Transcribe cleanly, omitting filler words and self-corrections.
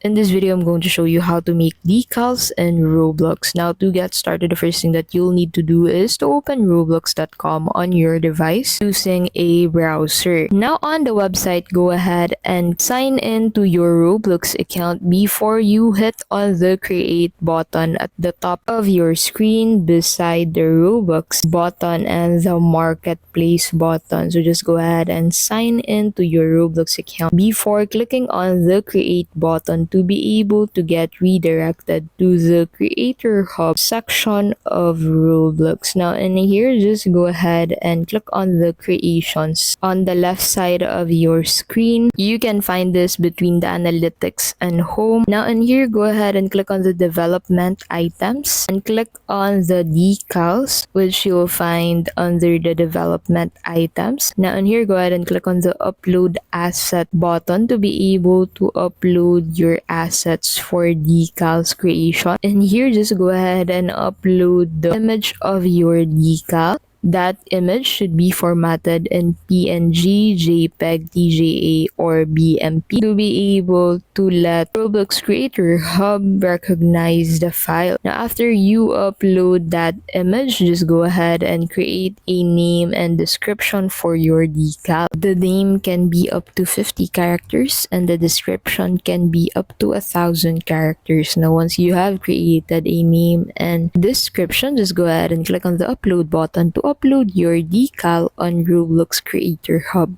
In this video, I'm going to show you how to make decals in Roblox. Now, to get started, the first thing that you'll need to do is to open roblox.com on your device using a browser. Now, on the website, go ahead and sign in to your Roblox account before you hit on the create button at the top of your screen beside the Roblox button and the marketplace button. So just go ahead and sign in to your Roblox account before clicking on the create button to be able to get redirected to the Creator Hub section of Roblox. Now in here, just go ahead and click on the creations. On the left side of your screen, you can find this between the analytics and home. Now in here, go ahead and click on the development items and click on the decals, which you'll find under the development items. Now in here, go ahead and click on the upload asset button to be able to upload your assets for decals creation. And here, just go ahead and upload the image of your decal. That image should be formatted in PNG, JPEG, TJA, or BMP to be able to let Roblox Creator Hub recognize the file. Now, after you upload that image, just go ahead and create a name and description for your decal. The name can be up to 50 characters and the description can be up to 1,000 characters. Now, once you have created a name and description, just go ahead and click on the upload button to upload your decal on Roblox Creator Hub.